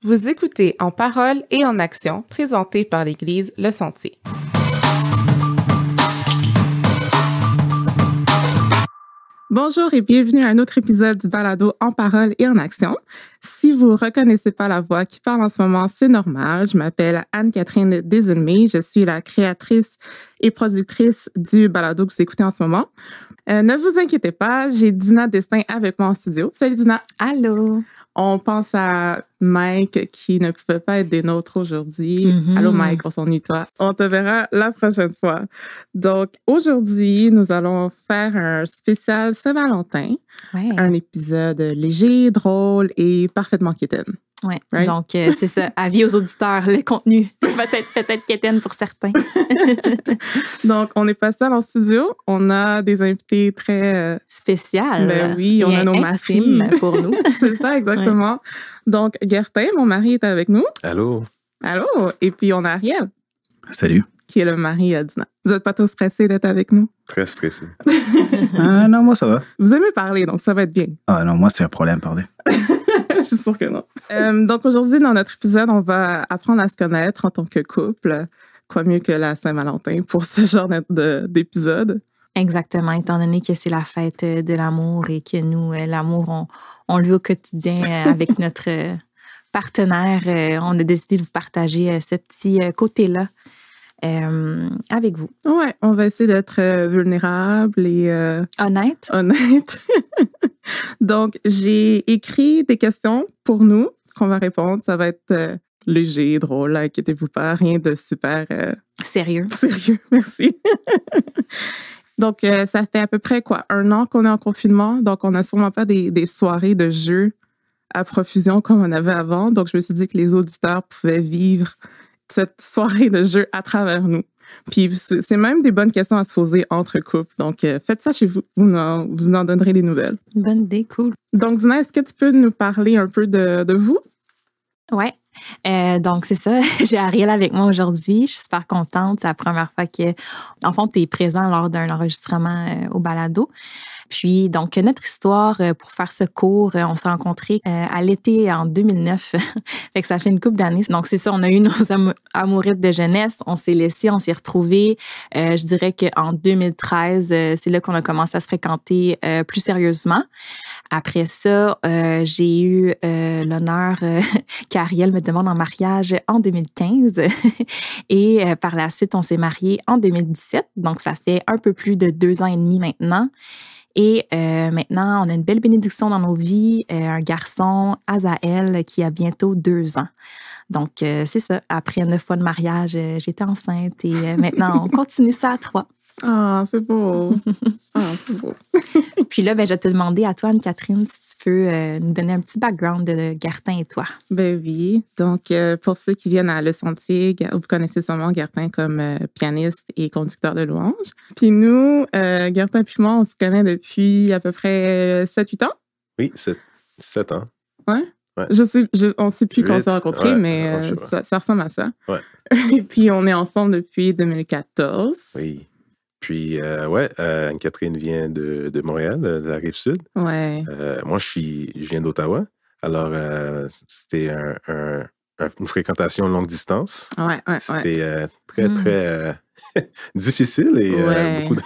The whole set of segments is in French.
Vous écoutez En parole et en action, présenté par l'Église Le Sentier. Bonjour et bienvenue à un autre épisode du balado En parole et en action. Si vous ne reconnaissez pas la voix qui parle en ce moment, c'est normal. Je m'appelle Anne-Catherine Desulmé. Je suis la créatrice et productrice du balado que vous écoutez en ce moment. Ne vous inquiétez pas, j'ai Dina Destin avec moi en studio. Salut Dina. Allô. On pense à Mike qui ne pouvait pas être des nôtres aujourd'hui. Allô Mike, on s'ennuie toi. On te verra la prochaine fois. Donc aujourd'hui, nous allons faire un spécial Saint-Valentin. Ouais. Un épisode léger, drôle et parfaitement quétaine. Oui, Right? donc c'est ça. Avis aux auditeurs, le contenu peut-être quétaine pour certains. Donc, on n'est pas seul en studio. On a des invités très... Spécial. Ben oui, on a nos intime maris. pour nous. C'est ça, exactement. Ouais. Donc, Gertin, mon mari, est avec nous. Allô. Allô. Et puis, on a Ariel. Salut. Qui est le mari à Dina. Vous n'êtes pas trop stressé d'être avec nous? Très stressé. Non, moi, ça va. Vous aimez parler, donc ça va être bien. Ah non, moi, c'est un problème, parler. Je suis sûre que non. Donc, aujourd'hui, dans notre épisode, on va apprendre à se connaître en tant que couple. Quoi mieux que la Saint-Valentin pour ce genre d'épisode? Exactement, étant donné que c'est la fête de l'amour et que nous, l'amour, on le vit au quotidien avec notre partenaire. On a décidé de vous partager ce petit côté-là avec vous. Ouais, on va essayer d'être vulnérable et... Honnête. Donc, j'ai écrit des questions pour nous qu'on va répondre. Ça va être léger, drôle, inquiétez-vous pas, rien de super... Sérieux. Sérieux, merci. Donc, ça fait à peu près, 1 an qu'on est en confinement. Donc, on n'a sûrement pas des soirées de jeux à profusion comme on avait avant. Donc, je me suis dit que les auditeurs pouvaient vivre cette soirée de jeux à travers nous. Puis, c'est même des bonnes questions à se poser entre couples. Donc, faites ça chez vous. Vous en donnerez des nouvelles. Bonne idée, cool. Donc, Dina, est-ce que tu peux nous parler un peu de vous? Ouais. Donc, c'est ça. J'ai Ariel avec moi aujourd'hui. Je suis super contente. C'est la première fois que, en fond, tu es présent lors d'un enregistrement au balado. Puis, donc, notre histoire, pour faire ce cours, on s'est rencontrés à l'été en 2009. Fait que ça fait une couple d'années. Donc, c'est ça, on a eu nos amourettes de jeunesse. On s'est laissés, on s'est retrouvés. Je dirais qu'en 2013, c'est là qu'on a commencé à se fréquenter plus sérieusement. Après ça, j'ai eu l'honneur qu'Ariel me demande en mariage en 2015. Et par la suite, on s'est mariés en 2017. Donc, ça fait un peu plus de 2 ans et demi maintenant. Et maintenant, on a une belle bénédiction dans nos vies, un garçon, Azaël, qui a bientôt 2 ans. Donc, c'est ça. Après 9 fois de mariage, j'étais enceinte et maintenant, on continue ça à 3. Ah, c'est beau. C'est beau. Puis là, je vais te demander à toi, Anne-Catherine, si tu peux nous donner un petit background de Gertin et toi. Ben oui. Donc, pour ceux qui viennent à Le Sentier, vous connaissez sûrement Gertin comme pianiste et conducteur de louanges. Puis nous, Gertin et moi, on se connaît depuis à peu près 7-8 ans. Oui, 7 ans. Ouais. Ouais. On ne sait plus quand on s'est rencontrés, ouais, mais ça ressemble à ça. Ouais. Et puis, on est ensemble depuis 2014. Oui. Puis, Anne-Catherine vient de Montréal, de la Rive-Sud. Ouais. Moi, je viens d'Ottawa. Alors, c'était une fréquentation longue distance. Ouais. C'était très difficile et beaucoup de...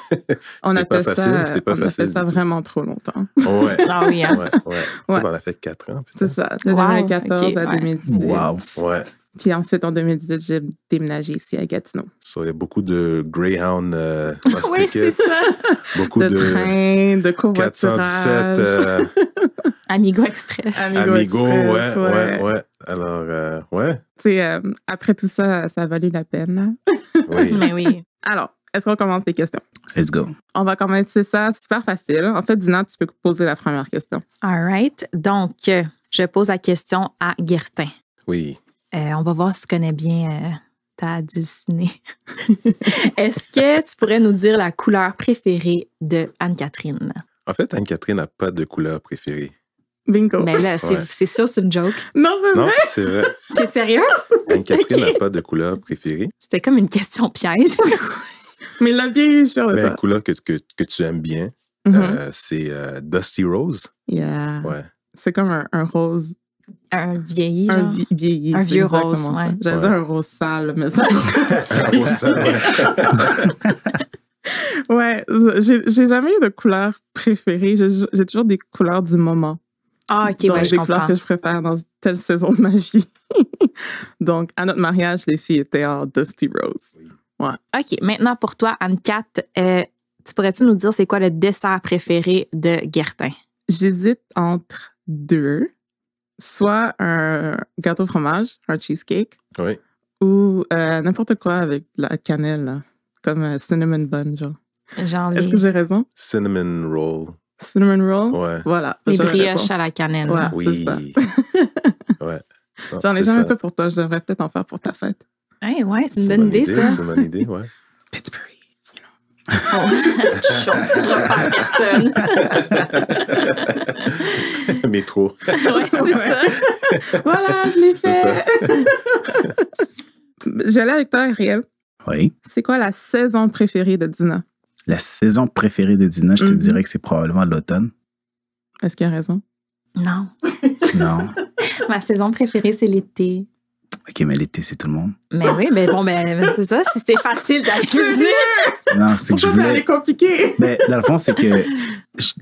C'était pas facile. On a fait ça vraiment trop longtemps. Ouais. Ah oui, hein? Ouais. On en a fait 4 ans. C'est ça, de 2014 à 2018. Wow. Ouais. Puis ensuite, en 2018, j'ai déménagé ici à Gatineau. Il y a beaucoup de Greyhound bus Oui, c'est tickets, ça. beaucoup de trains, de covoiturage. 417. Amigo Express. Amigo, Express, ouais. Alors, ouais. Tu sais, après tout ça, ça a valu la peine. Oui. Mais oui. Alors, est-ce qu'on commence les questions? Let's go. On va commencer ça super facile. En fait, Dina, tu peux poser la première question. All right. Donc, je pose la question à Gertin. Oui. On va voir si tu connais bien ta dulcinée. Est-ce que tu pourrais nous dire la couleur préférée de Anne-Catherine? En fait, Anne-Catherine n'a pas de couleur préférée. Bingo. Mais là, c'est sûr, c'est une joke. Non, c'est Non, vrai? c'est vrai. T'es sérieuse? Anne-Catherine Ok. n'a pas de couleur préférée. C'était comme une question piège. Mais la vieille est sûre de Mais ça. une couleur que tu aimes bien, Mhm. c'est Dusty Rose. Yeah. Ouais. C'est comme un rose Un vieilli, Un genre. vieilli. Un c'est vieux exactement rose, ça. ouais. J'allais dire un rose sale, mais ça. Au sol, ouais. Ouais, j'ai jamais eu de couleur préférée. J'ai toujours des couleurs du moment. Ah, OK, Donc, ouais, je des comprends. couleurs que je préfère dans telle saison de ma vie. Donc, à notre mariage, les filles étaient en Dusty Rose. OK, maintenant pour toi, Anne-Cat, tu pourrais-tu nous dire c'est quoi le dessert préféré de Guertin? J'hésite entre deux. Soit un gâteau au fromage, un cheesecake, Oui. ou n'importe quoi avec de la cannelle, là, comme un cinnamon bun, genre. Genre Est-ce que j'ai raison? Cinnamon roll. Cinnamon roll? Ouais. Voilà. les j'aurais brioches raison. à la cannelle. Ouais. là. Oui. ça. Ouais. Non, J'en ai c'est jamais ça. fait pour toi. Je devrais peut-être en faire pour ta fête. Hey, ouais, c'est une C'est bonne une idée, ça. C'est une bonne idée, ouais. Pittsburgh. Oh, je ne personne. Métro. Ouais, c'est ça. Voilà, je l'ai C'est ça. fait. J'allais avec toi, Ariel. Oui. C'est quoi la saison préférée de Dina? La saison préférée de Dina, je te Mhm. dirais que c'est probablement l'automne. Est-ce qu'il a raison? Non. Non. Ma saison préférée, c'est l'été. OK, mais l'été, c'est tout le monde. Mais oui, mais bon, ben, c'est ça. Si c'était facile d'aller le dire. Non, c'est que je Pourquoi elle voulais... est compliquée? Mais dans le fond, c'est que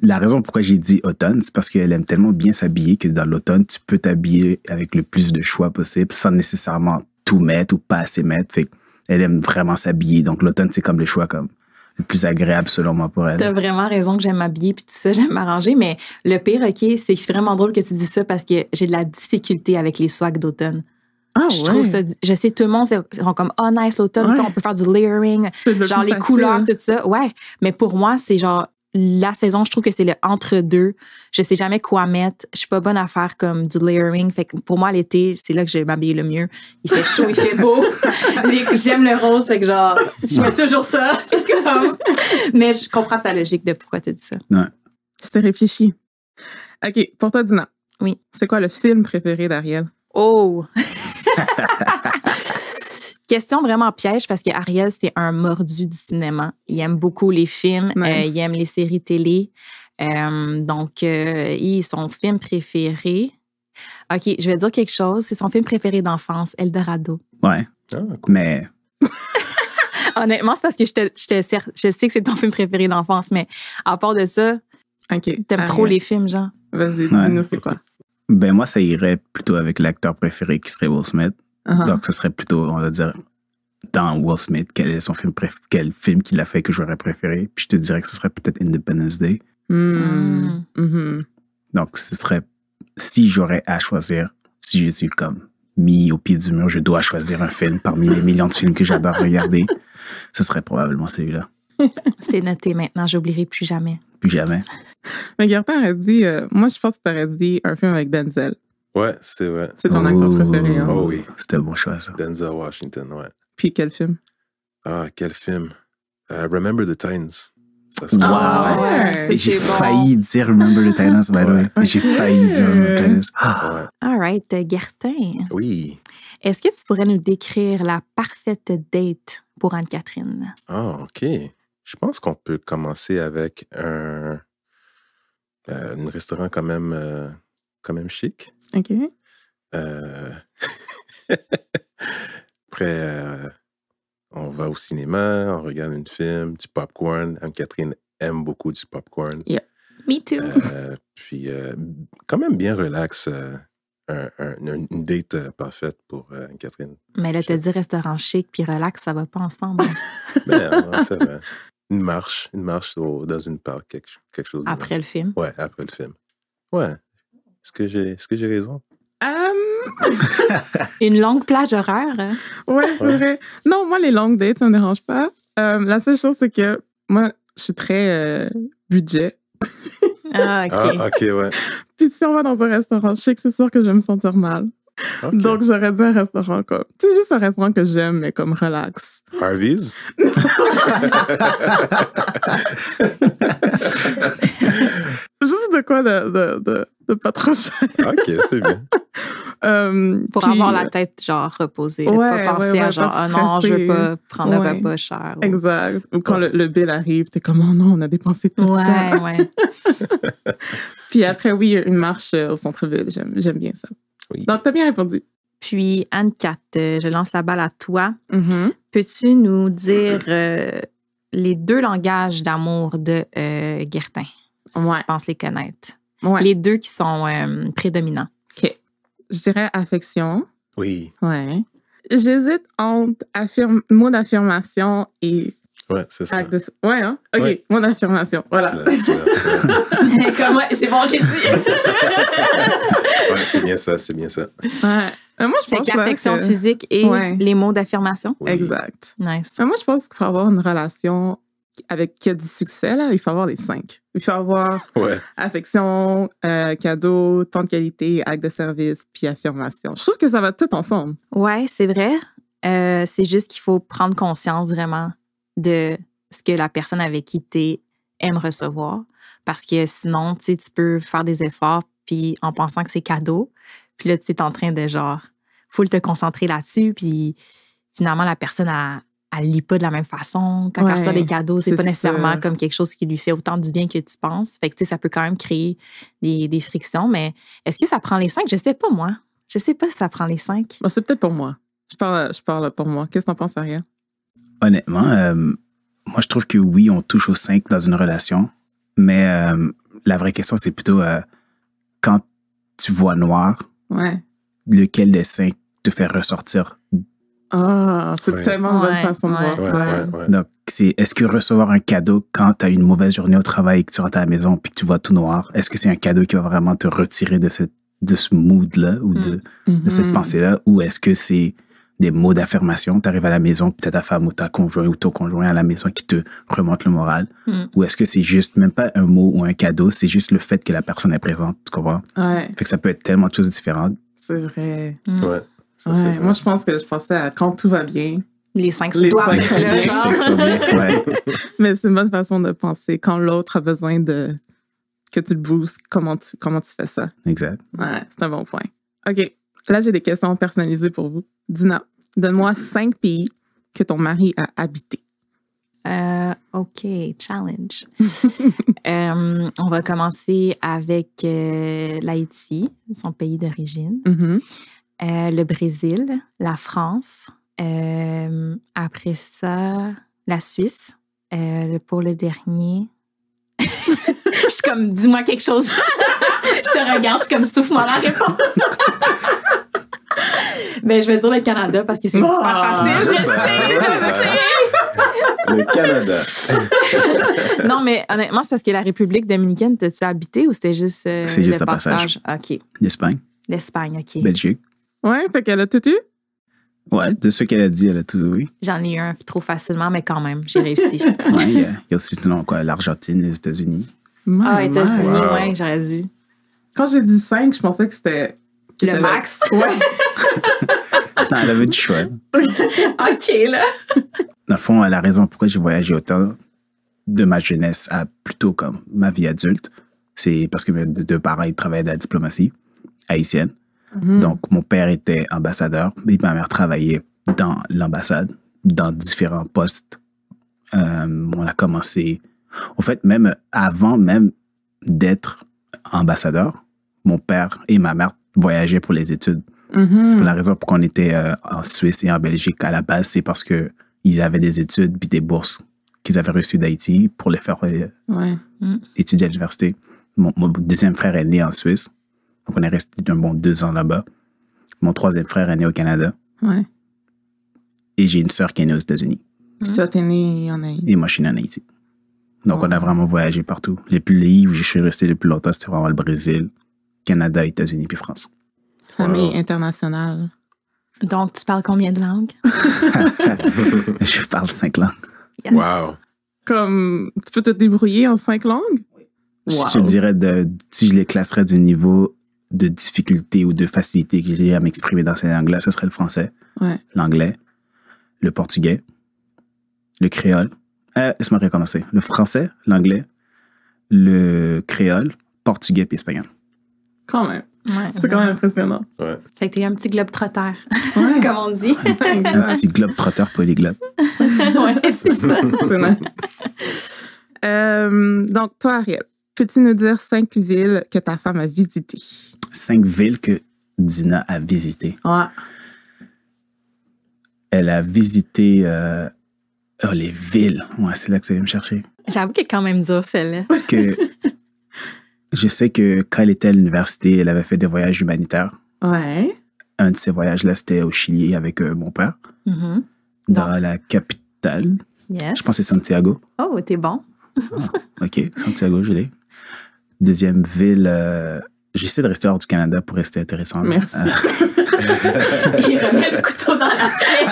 la raison pourquoi j'ai dit automne, c'est parce qu'elle aime tellement bien s'habiller que dans l'automne, tu peux t'habiller avec le plus de choix possible sans nécessairement tout mettre ou pas assez mettre. Fait qu'elle aime vraiment s'habiller. Donc l'automne, c'est comme le choix comme le plus agréable selon moi pour elle. T'as vraiment raison que j'aime m'habiller puis tout ça, j'aime m'arranger, mais le pire, OK, c'est vraiment drôle que tu dis ça parce que j'ai de la difficulté avec les swags d'automne. Ah, Je trouve ça, je sais, tout le monde sont comme, oh nice, l'automne, Ouais. on peut faire du layering, C'est le genre plus les facile, couleurs, hein. tout ça. Ouais, mais pour moi, c'est genre la saison, je trouve que c'est le entre-deux. Je sais jamais quoi mettre. Je suis pas bonne à faire comme du layering. Fait que pour moi, l'été, c'est là que je vais m'habiller le mieux. Il fait chaud, il fait beau. J'aime le rose, fait que genre, je mets toujours ça. Comme... Mais je comprends ta logique de pourquoi tu dis ça. Ouais. C'était réfléchi. OK, pour toi, Dina. Oui. C'est quoi le film préféré d'Ariel? Oh! Question vraiment piège parce que Ariel, c'est un mordu du cinéma. Il aime beaucoup les films, Nice. il aime les séries télé. Donc, son film préféré. OK, je vais dire quelque chose. C'est son film préféré d'enfance, Eldorado. Ouais. Ah, cool. Mais Honnêtement, c'est parce que je sais que c'est ton film préféré d'enfance, mais à part de ça, OK. t'aimes trop Ariel. les films, genre. Vas-y, Ouais. dis-nous c'est quoi. ben moi, ça irait plutôt avec l'acteur préféré qui serait Will Smith. Uh-huh. Donc, ce serait plutôt, on va dire, dans Will Smith, quel est son film quel film qu'il a fait que j'aurais préféré. Puis je te dirais que ce serait peut-être Independence Day. Mm. Mhm. Donc, ce serait, si j'aurais à choisir, si je suis comme mis au pied du mur, je dois choisir un film parmi les millions de films que j'adore regarder, ce serait probablement celui-là. C'est noté maintenant, j'oublierai plus jamais. Plus jamais. Mais Gertin aurait dit, moi je pense que tu aurais dit un film avec Denzel. Ouais, c'est vrai. C'est ton acteur préféré. Hein? Oh oui. C'était un bon choix, ça. Denzel Washington, ouais. Puis quel film? Ah, quel film. Remember the Titans. Ça, c'est Wow. Ah, ouais, J'ai c'est bon. failli dire Remember the Titans, by the way. Ouais. J'ai failli dire Remember the Titans. Ah. Ouais. All right, Gertin. Oui. Est-ce que tu pourrais nous décrire la parfaite date pour Anne-Catherine? Ah, OK. Je pense qu'on peut commencer avec un restaurant quand même chic. OK. Après, on va au cinéma, on regarde un film, du popcorn. Anne-Catherine aime beaucoup du popcorn. Me too. Puis, quand même bien relax. Une date parfaite pour Anne-Catherine. Mais là, t'as dit restaurant chic puis relax, ça va pas ensemble. Ben, ouais, c'est vrai. Une marche dans une parc, quelque chose. Après le film. Ouais, après le film. Ouais. Est-ce que j'ai raison? Une longue plage horaire. Hein? Ouais, c'est vrai. Non, moi, les longues dates, ça me dérange pas. La seule chose, c'est que moi, je suis très budget. Ah, OK. Ah, OK, ouais. Puis si on va dans un restaurant chic, c'est sûr que je vais me sentir mal. Ok. Donc, j'aurais dit un restaurant comme... Tu sais, juste un restaurant que j'aime, mais comme relax. Harvey's? Juste de quoi de pas trop cher. OK, c'est bien. Pour Puis- avoir la tête, genre, reposée. Ouais, pas penser ouais, à ouais, genre, pas ah non, je veux stresser. pas prendre un Ouais. repas cher. ou- Exact. Ou quand le bill arrive, t'es comme, oh non, on a dépensé tout ça. Ouais. Puis après, oui, une marche au centre-ville. J'aime bien ça. Oui. Donc, t'as bien répondu. Puis, Anne-Cat, je lance la balle à toi. Mhm. Peux-tu nous dire les 2 langages d'amour de Guertin, si Ouais. tu penses les connaître? Ouais. Les 2 qui sont prédominants. OK. Je dirais affection. Oui. Ouais. J'hésite entre mot d'affirmation et Ouais, c'est ça. acte de... Ouais, hein? OK, Ouais. mot d'affirmation. Voilà. Comme, c'est bon, j'ai dit. Ouais, c'est bien ça, c'est bien ça. Ouais. Moi, je Fait pense que l'affection que... physique et Ouais. les mots d'affirmation. Oui. Exact. Nice. Moi, je pense qu'il faut avoir une relation qui a du succès, là. Il faut avoir les 5. Il faut avoir Ouais. affection, cadeau, temps de qualité, acte de service, puis affirmation. Je trouve que ça va tout ensemble. Ouais, c'est vrai. C'est juste qu'il faut prendre conscience vraiment de ce que la personne avec qui tu aime recevoir. Parce que sinon, tu sais, tu peux faire des efforts puis en pensant que c'est cadeau. Puis là, tu es en train de genre, faut te concentrer là-dessus. Puis finalement, la personne, elle lit pas de la même façon. Quand elle Ouais, reçoit des cadeaux, c'est c'est pas nécessairement ça. comme quelque chose qui lui fait autant du bien que tu penses. Fait que, tu sais, ça peut quand même créer des frictions. Mais est-ce que ça prend les 5? Je sais pas, moi. Je sais pas si ça prend les 5. Bon, c'est peut-être pour moi. Je parle pour moi. Qu'est-ce que t'en penses, Ariel? Honnêtement, moi, je trouve que oui, on touche aux 5 dans une relation, mais la vraie question, c'est plutôt quand tu vois noir, Ouais. lequel des 5 te fait ressortir? Ah, c'est Ouais. tellement une bonne Ouais, façon de voir ouais. Ouais, ça. ouais, ouais. Donc, est-ce que recevoir un cadeau quand tu as une mauvaise journée au travail et que tu rentres à la maison puis que tu vois tout noir, est-ce que c'est un cadeau qui va vraiment te retirer de ce mood-là ou de cette Mhm. pensée-là, ou est-ce que c'est des mots d'affirmation? Tu arrives à la maison, puis t'as ta femme ou ta conjoint ou ton conjoint à la maison qui te remonte le moral, Mm. ou est-ce que c'est juste, même pas un mot ou un cadeau, c'est juste le fait que la personne est présente, tu comprends? Ouais, Fait que ça peut être tellement de choses différentes. c'est vrai. Ouais. Ça, c'est Ouais, vrai. moi, je pensais à quand tout va bien. Les 5 Les doivent 5 être sont là, bien, genre. C'est que ça vient, ouais. Mais c'est une bonne façon de penser. Quand l'autre a besoin que tu le boostes, comment tu fais ça? Exact. Ouais, c'est un bon point. OK. Là, j'ai des questions personnalisées pour vous. Dina, donne-moi 5 pays que ton mari a habité. OK, challenge. On va commencer avec l'Haïti, son pays d'origine, Mhm. le Brésil, la France, après ça, la Suisse, pour le dernier. Je suis comme, dis-moi quelque chose. Je te regarde, je suis comme, souffle-moi la réponse. Ben, je vais dire le Canada parce que c'est super facile. Je sais. Le Canada. Non, mais honnêtement, c'est parce que la République dominicaine, t'as-tu habité ou c'était juste, C'est juste le un passage. OK. L'Espagne, L'Espagne, OK. Belgique. Ouais, fait qu'elle a tout eu? Ouais, de ce qu'elle a dit, elle a tout, oui. J'en ai eu un trop facilement, mais quand même, j'ai réussi. Ouais, il y a aussi sinon, quoi, l'Argentine, les États-Unis. Ah, États-Unis, Wow. ouais, j'aurais dû. Quand j'ai dit 5, je pensais que c'était... Le max. Ouais. Non, elle avait du choix. OK, là. Dans le fond, la raison pourquoi j'ai voyagé autant de ma jeunesse à plutôt comme ma vie adulte, c'est parce que mes deux parents ils travaillaient dans la diplomatie haïtienne. Mhm. Donc, mon père était ambassadeur et ma mère travaillait dans l'ambassade, dans différents postes. On a commencé... En fait, même avant même d'être ambassadeur, mon père et ma mère voyageaient pour les études. Mhm. C'est pour la raison pour qu'on était en Suisse et en Belgique à la base, c'est parce que ils avaient des études puis des bourses qu'ils avaient reçues d'Haïti pour les faire Ouais. étudier à l'université. Mon deuxième frère est né en Suisse, donc on est resté un bon 2 ans là-bas. Mon troisième frère est né au Canada Ouais. et j'ai une sœur qui est née aux États-Unis. Puis toi, t'es né en Haïti. Et moi, je suis né en Haïti. Donc, Oh. on a vraiment voyagé partout. Les pays où je suis resté le plus longtemps, c'était vraiment le Brésil, Canada, États-Unis puis France. Famille Wow. internationale. Donc, tu parles combien de langues? Je parle 5 langues. Yes. Wow. Comme, tu peux te débrouiller en 5 langues? Wow. Je te dirais, si je les classerais du niveau de difficulté ou de facilité que j'ai à m'exprimer dans ces langues-là, ce serait le français, l'anglais, le portugais, le créole. Laisse-moi recommencer. Le français, l'anglais, le créole, portugais puis espagnol. Quand même. Ouais, C'est quand même impressionnant. Ouais. Fait que t'es un petit globe-trotter, Ouais. comme on dit. Un petit globe-trotteur polyglotte. Ouais, c'est ça. C'est nice. Donc, toi, Ariel, peux-tu nous dire 5 villes que ta femme a visitées? 5 villes que Dina a visitées. Ouais. Elle a visité les villes. Ouais, c'est là que ça vient me chercher. J'avoue qu'elle est quand même dure, celle-là. Parce que je sais que quand elle était à l'université, elle avait fait des voyages humanitaires. Ouais. Un de ces voyages-là, c'était au Chili avec mon père, Mhm. dans la capitale. Yes. Je pense que c'est Santiago. Oh, t'es bon. OK, Santiago, je l'ai. Deuxième ville, j'essaie de rester hors du Canada pour rester intéressant. Merci. Il remet le couteau dans la plaie.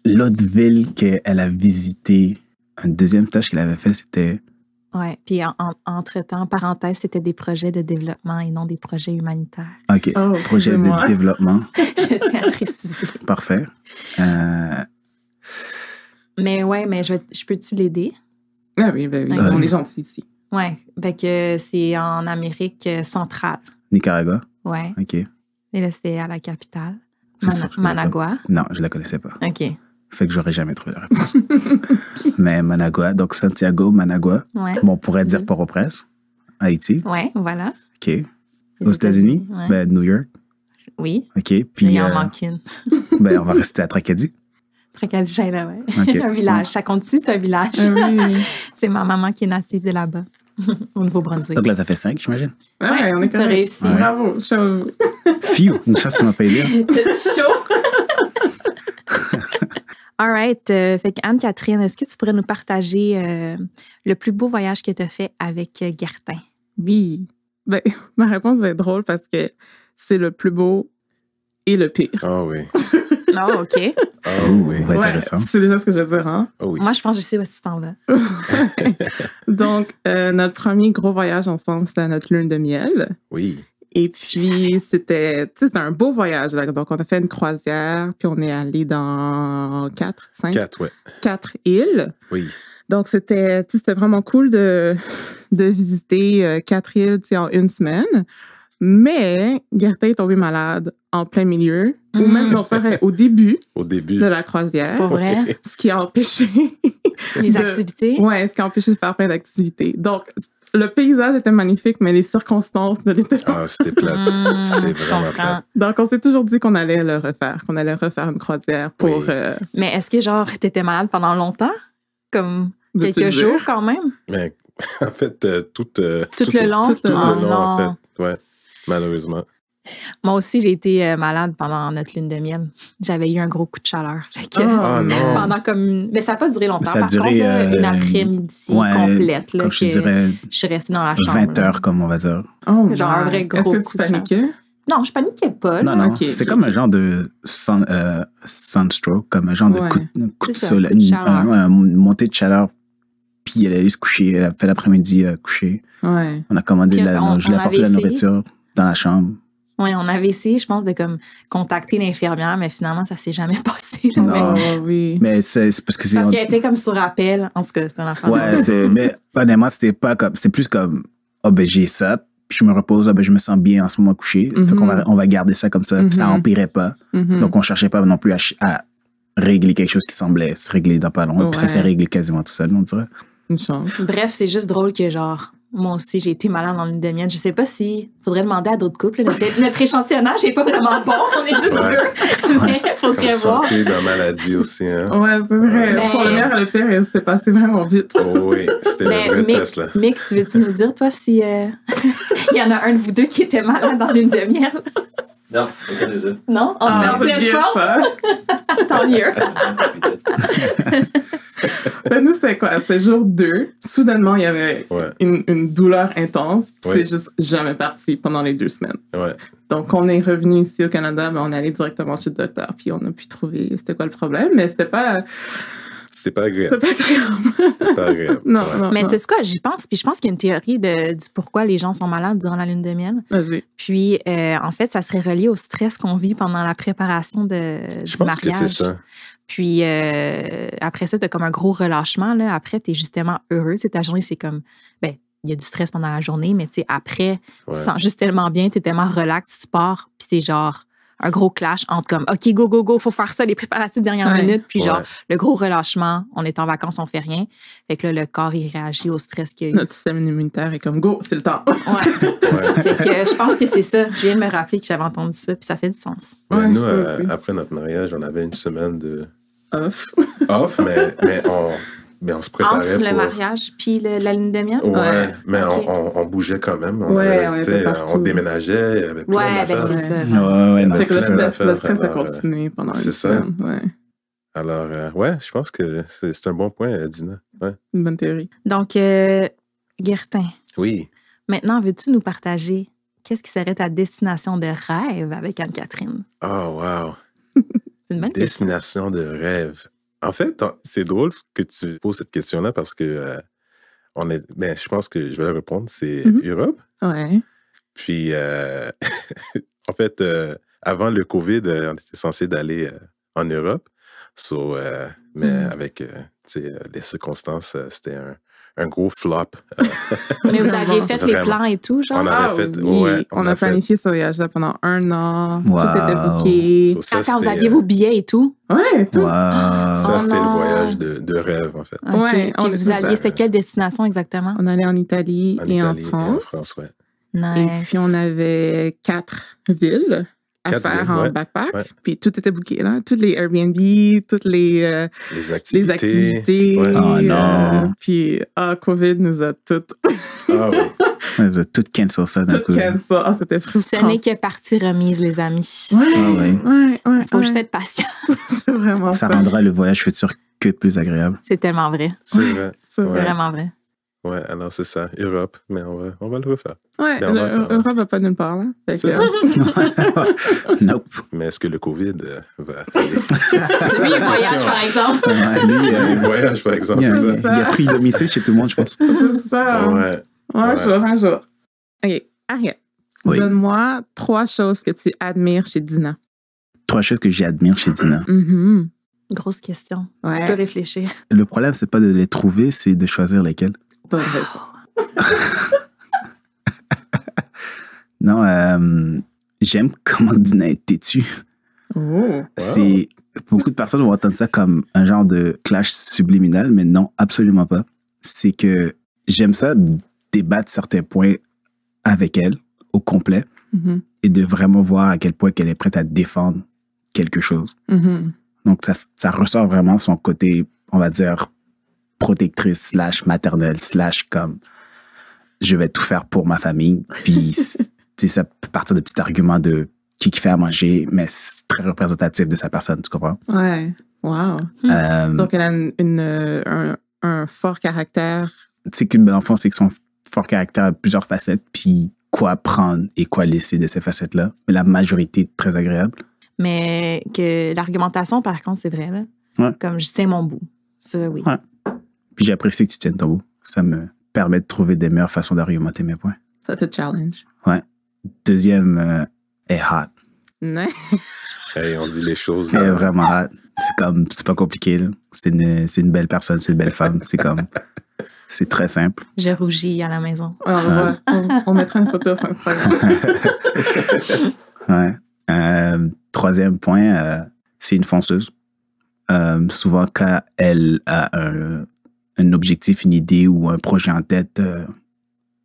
L'autre ville qu'elle a visitée, une deuxième tâche qu'elle avait fait, c'était... Ouais, puis entre-temps, parenthèse, c'était des projets de développement et non des projets humanitaires. OK, Oh, projet excusez-moi. de développement. Je tiens à préciser. Parfait. Mais ouais, mais je peux-tu l'aider? Ah oui, ben oui. Ok. On est gentils ici. Ouais, fait que c'est en Amérique centrale. Nicaragua. Ouais, OK. et là, c'était à la capitale. C'est ça, je connais Managua. pas. Non, je la connaissais pas. OK, Fait que j'aurais jamais trouvé la réponse. Mais Managua, donc Santiago, Managua. ouais. Bon, on pourrait dire Mhm. Port-au-Prince, Haïti. Ouais, voilà. OK. Les Aux États-Unis, ouais. ben, New York. Oui, OK. mais Puis, il en manque une. ben, on va rester à Tracadie. Tracadie-là, ouais. OK. Un village. Ça compte-tu, c'est un village? Ah oui. C'est ma maman qui est native de là-bas, au Nouveau-Brunswick. Donc là, ça fait 5, j'imagine. Ouais, on est t'as correct. réussi. Ouais. Bravo, chaud. Phew, une chance que tu m'as pas aidé. T'es chaud? All right. Fait qu'Anne-Catherine, est-ce que tu pourrais nous partager le plus beau voyage que tu as fait avec Gertin? Oui. Ben, ma réponse va être drôle parce que c'est le plus beau et le pire. Ah oui. Oh, OK. Ah oui. Ouais, intéressant. c'est déjà ce que je veux dire, hein? Ah oui. Moi, je pense que je sais où est-ce que tu t'en vas. Donc, notre premier gros voyage ensemble, c'était à notre lune de miel. Oui. Et puis, c'était un beau voyage. Là. Donc, on a fait une croisière, puis on est allé dans 4, ouais. 4 îles. Oui. Donc, c'était vraiment cool de visiter 4 îles en une semaine. Mais Gertin est tombé malade en plein milieu, ou même, non, c'est pas vrai, au début Au début. de la croisière. Pour vrai? Ce qui a empêché... Les de- activités? Ouais, ce qui a empêché de faire plein d'activités. Donc, le paysage était magnifique, mais les circonstances ne l'étaient pas. Ah, c'était plate. C'était Je vraiment comprends. plate. Donc, on s'est toujours dit qu'on allait le refaire, qu'on allait refaire une croisière pour... Oui. Mais est-ce que, genre, t'étais malade pendant longtemps? Comme Veux-tu quelques le jours, dire? quand même? Mais en fait, tout Tout le long? tout le Tout Oh le long, en non. fait. Ouais. Malheureusement. Moi aussi, j'ai été malade pendant notre lune de miel. J'avais eu un gros coup de chaleur. Fait que, Ah non. pendant comme... Mais ça n'a pas duré longtemps. Ça a Par duré, contre, là, une euh, après-midi Ouais, complète. Là, comme je te que dirais, je suis restée dans la chambre. 20 là. heures, comme on va dire. Oh, Genre un my. vrai gros Est-ce que coup tu de paniquais? Non, je paniquais pas. Non, là. non, Ok, c'est ok, comme ok. un genre de sunstroke, comme un genre Ouais. de coup de C'est ça, soleil, coup de chaleur. une montée de chaleur. Puis elle est allée se coucher, elle a fait l'après-midi coucher. Ouais. On a commandé Puis de la, on je l'ai avait apporté de la essayé. nourriture dans la chambre. Oui, on avait essayé, je pense, de comme contacter l'infirmière, mais finalement, ça s'est jamais passé. là. Non. Mais- Oh, oui. Mais c'est parce que c'est. Parce qu'elle était comme sur appel. En tout cas, c'était un affaire. Ouais, mais honnêtement, c'était pas comme. C'était plus comme, ben j'ai ça, puis je me repose, ben je me sens bien en ce moment couché. Fait qu'on on va garder ça comme ça, puis ça Mhm. empirait pas. Mhm. Donc on cherchait pas non plus à régler quelque chose qui semblait se régler dans pas long. Puis ça Ouais. s'est réglé quasiment tout seul, on dirait. Une chance. Bref, c'est juste drôle que, genre, moi aussi, j'ai été malade en lune de miel. Je sais pas si faudrait demander à d'autres couples. Notre échantillonnage n'est pas vraiment bon. On est juste Ouais. deux. Mais faudrait voir. Santé dans maladie aussi, hein. Ouais, c'est vrai. Ben- Pour le meilleur et le pire, il s'était passé vraiment vite. Oh oui, c'était Mais le vrai Mick, test, là. Mick, tu veux-tu nous dire, toi, si il y en a un de vous deux qui était malade en lune de miel? Non, aucun des deux. Non? On est en c'est pleine bien forme? ça. Tant mieux. Ben, nous, c'était quoi? C'était jour 2. Soudainement, il y avait Ouais, une douleur intense. Puis Oui. c'est juste jamais parti pendant les 2 semaines. ouais. Donc, on est revenu ici au Canada, mais on est allé directement chez le docteur. Puis on a pu trouver c'était quoi le problème. Mais c'était pas... C'était pas C'est agréable. pas agréable. C'était pas agréable. Non, Ouais. non. Mais non. tu sais quoi, j'y pense, puis je pense qu'il y a une théorie du pourquoi les gens sont malades durant la lune de miel. Vas-y. Puis, en fait, ça serait relié au stress qu'on vit pendant la préparation Je du pense mariage. que c'est ça. Puis, après ça, tu as comme un gros relâchement. Là. Après, tu es justement heureux. Tu sais, ta journée, c'est comme, ben, il y a du stress pendant la journée, mais tu sais, après, Ouais. tu te sens juste tellement bien, tu es tellement relax, tu pars, puis c'est genre un gros clash entre comme, OK, go, go, go, faut faire ça, les préparatifs dernière Ouais. minute, puis genre, Ouais. le gros relâchement, on est en vacances, on fait rien. Fait que là, le corps, il réagit au stress qu'il y a eu. Notre système immunitaire est comme go, c'est le temps. Ouais. Ouais. Fait que je pense que c'est ça. Je viens de me rappeler que j'avais entendu ça, puis ça fait du sens. Ouais, Ouais, nous, ça aussi. après notre mariage, on avait une semaine de Off. off, mais on se préparait Entre le pour... mariage puis la lune de miel? Ouais, Ouais. mais Ok. on bougeait quand même. Ouais, on tu était sais, partout. on déménageait, il y avait plein Ouais, ben d'affaires. c'est ça. Ouais, Donc, Fait que c'est le ça, stress a alors, continué pendant c'est une ça. semaine. Ouais. Alors, ouais, je pense que c'est un bon point, Dina. Ouais. Une bonne théorie. Donc, Guertin, Oui. maintenant, veux-tu nous partager qu'est-ce qui serait ta destination de rêve avec Anne-Catherine? Oh, wow. C'est une bonne question. Destination de rêve. En fait, c'est drôle que tu poses cette question-là parce que je pense que je vais répondre. C'est Mhm. Europe. Ouais. Puis, en fait, avant le COVID, on était censé d'aller en Europe. Mais avec tu sais, les circonstances, c'était un gros flop. Mais vous aviez fait les Vraiment. plans et tout, genre? On a- avait fait- oui. ouais, on on a a fait- planifié ce voyage-là pendant 1 an. Wow. Tout était booké. So, ça, Attends, vous c'était, aviez vos billets et tout? Ouais, tout. Wow. ça, Oh c'était le non. voyage de rêve, en fait. OK. Ouais, on Puis est- vous c'est alliez, ça. c'était quelle destination exactement? On allait en Italie En et Italie en et en France. France, ouais. Nice. Et puis, on avait 4 villes à 4 faire villes, en ouais, backpack. ouais. Puis, tout était booké, là. Toutes les Airbnb, toutes les Les activités. Ouais. Oh non. Puis, COVID nous a toutes Ah oui. Ouais, vous avez tout cancel ça d'un coup. cancel. Ah, c'était Ce frustrant. n'est que partie remise, les amis. Ouais, Ah ouais. ouais. Il faut juste être patient. C'est vraiment Ça ça. rendra le voyage futur que plus agréable. C'est tellement vrai. C'est vrai. C'est Ouais. vrai. Vraiment vrai. Ouais, alors c'est ça. Europe, mais on va le refaire. Ouais, Mais on va le faire, Europe va pas nulle part, là. Fait C'est que, ça. Nope. Mais est-ce que le COVID va... Lui, il voyage, par exemple. Ouais, lui, Le voyage, par exemple, il, a, c'est il ça. a pris domicile chez tout le monde, je pense. c'est ça. Ouais. Un Ouais. jour, un jour. OK, Ariel. Oui. Donne-moi 3 choses que tu admires chez Dina. 3 choses que j'admire chez Dina. Mhm. Grosse question. Ouais. Tu peux réfléchir. Le problème, c'est pas de les trouver, c'est de choisir lesquelles. Bonne réponse. Non, j'aime comment Dina est têtue. Oh. C'est beaucoup de personnes vont entendre ça comme un genre de clash subliminal, mais non, absolument pas. C'est que j'aime ça débattre certains points avec elle au complet Mhm. et de vraiment voir à quel point qu'elle est prête à défendre quelque chose. Mhm. Donc ça ressort vraiment son côté, on va dire, protectrice / maternelle / comme je vais tout faire pour ma famille. Puis tu sais, ça peut partir de petits arguments de qui fait à manger, mais c'est très représentatif de sa personne, tu comprends? Ouais. Wow. Donc, elle a un fort caractère. Tu sais que ben, l'enfant, c'est que son fort caractère a plusieurs facettes, puis quoi prendre et quoi laisser de ces facettes-là. Mais la majorité est très agréable. Mais que l'argumentation, par contre, c'est vrai. Là. Ouais. Comme je tiens mon bout. Ça, oui. Ouais. Puis j'apprécie que tu tiennes ton bout. Ça me permet de trouver des meilleures façons d'argumenter mes points. Ça te challenge. Ouais. Deuxième est hot. Non. Hey, on dit les choses. Elle est vraiment hot. C'est pas compliqué, là. C'est une belle personne, c'est une belle femme. C'est très simple. Je rougis à la maison. Alors, on mettra une photo sur Instagram. Ouais. Troisième point, c'est une fonceuse. Souvent, quand elle a un objectif, une idée ou un projet en tête,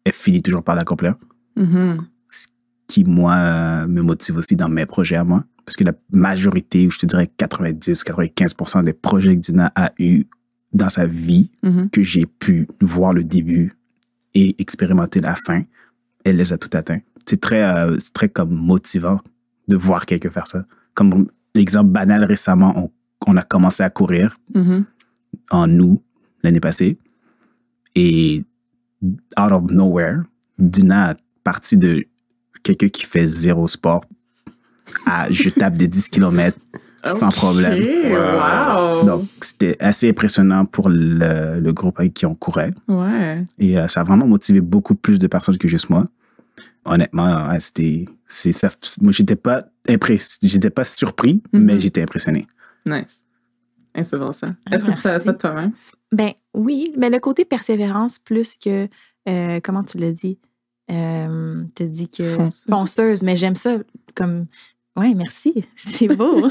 elle finit toujours par l'accomplir. Mhm. Ce qui, moi, me motive aussi dans mes projets à moi. Parce que la majorité, ou je te dirais 90-95% des projets que Dina a eu dans sa vie, Mhm. que j'ai pu voir le début et expérimenter la fin, elle les a tout atteints. C'est très comme motivant de voir quelqu'un faire ça. Comme l'exemple banal récemment, on a commencé à courir Mhm. en août l'année passée et out of nowhere, Dina a parti de quelqu'un qui fait zéro sport à je tape des 10 km sans problème. Wow! Donc, c'était assez impressionnant pour le groupe avec qui on courait. Ouais. Et ça a vraiment motivé beaucoup plus de personnes que juste moi. Honnêtement, moi, j'étais pas surpris, mais j'étais impressionné. Nice. Et c'est bon ça. Est-ce que tu savais ça de toi-même? Ben oui, mais le côté persévérance plus que, comment tu l'as dit? Tu as dit que fonceuse, mais j'aime ça comme... Oui, merci. C'est beau.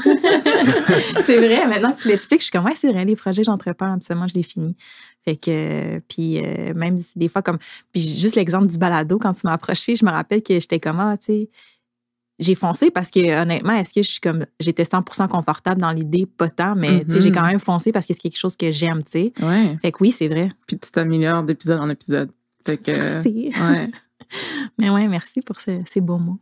C'est vrai. Maintenant que tu l'expliques, je suis comme, ouais, c'est vrai, les projets que j'entreprends, absolument, je les finis. Fait que, puis même si des fois, comme, puis juste l'exemple du balado, quand tu m'as approché, je me rappelle que j'étais comme, tu sais, j'ai foncé parce que, honnêtement, est-ce que j'étais 100% confortable dans l'idée? Pas tant, mais, tu sais, j'ai quand même foncé parce que c'est quelque chose que j'aime, tu sais. Ouais. Fait que oui, c'est vrai. Puis tu t'améliores d'épisode en épisode. Fait que, merci. Ouais. Mais ouais, merci pour ces beaux mots.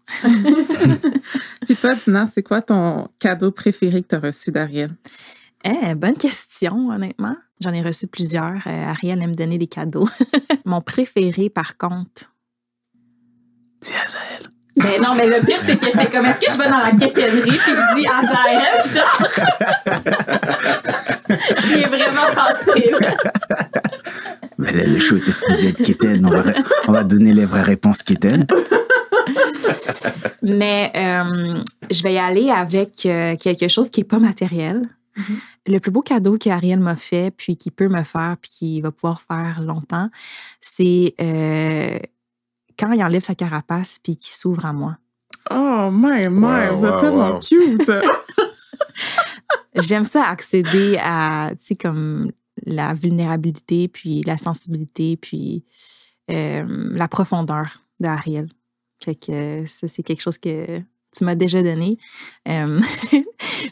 Puis toi, Dina, c'est quoi ton cadeau préféré que tu as reçu d'Ariel? Bonne question, honnêtement. J'en ai reçu plusieurs. Ariel aime me donner des cadeaux. Mon préféré, par contre... C'est Azaël. Ben non, mais le pire, c'est que j'étais comme, est-ce que je vais dans la quétainerie puis je dis Azaël, genre? J'y ai vraiment pensé, là. Mais là, le show est spécial Kéten. On va donner les vraies réponses Kéten. Mais je vais y aller avec quelque chose qui n'est pas matériel. Mm-hmm. Le plus beau cadeau qu'Ariel m'a fait, puis qu'il peut me faire, puis qu'il va pouvoir faire longtemps, c'est quand il enlève sa carapace puis qu'il s'ouvre à moi. Oh, vous êtes tellement cute! J'aime ça accéder à, tu sais, comme la vulnérabilité, puis la sensibilité, puis la profondeur d'Ariel. Fait que ça, c'est quelque chose que tu m'as déjà donné,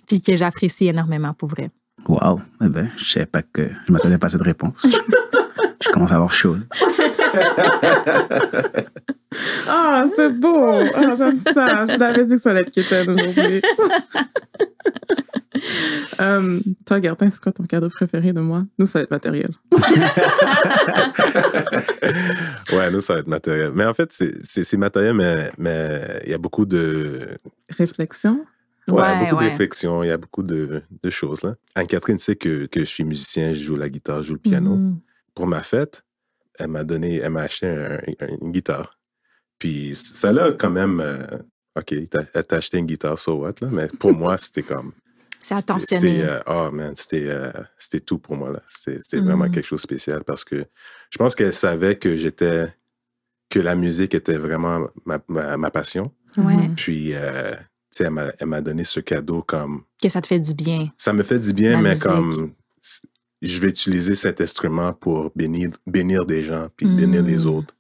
puis que j'apprécie énormément, pour vrai. Wow! Eh bien, je savais pas que... Je m'attendais pas à cette réponse. Je commence à avoir chaud. Ah, c'est beau! Ah, j'aime ça. Je l'avais dit que ça allait être Kéten aujourd'hui. Toi, Gertin, c'est quoi ton cadeau préféré de moi? Nous, ça va être matériel. Ouais, nous, ça va être matériel. Mais en fait, c'est matériel, mais il y a beaucoup de... Réflexion? Ouais, beaucoup de réflexion, il y a beaucoup de choses, là. Anne-Catherine sait que je suis musicien, je joue la guitare, je joue le piano. Mm-hmm. Pour ma fête, elle m'a acheté une guitare. Puis ça l'a quand même... OK, elle t'a acheté une guitare, so what, là? Mais pour moi, c'était comme... C'est attentionné. C'était tout pour moi, là. C'était vraiment quelque chose de spécial parce que je pense qu'elle savait que la musique était vraiment ma passion. Ouais. Puis, tu sais, elle m'a donné ce cadeau comme... Que ça te fait du bien. Ça me fait du bien, mais musique. Comme... Je vais utiliser cet instrument pour bénir des gens, puis bénir les autres.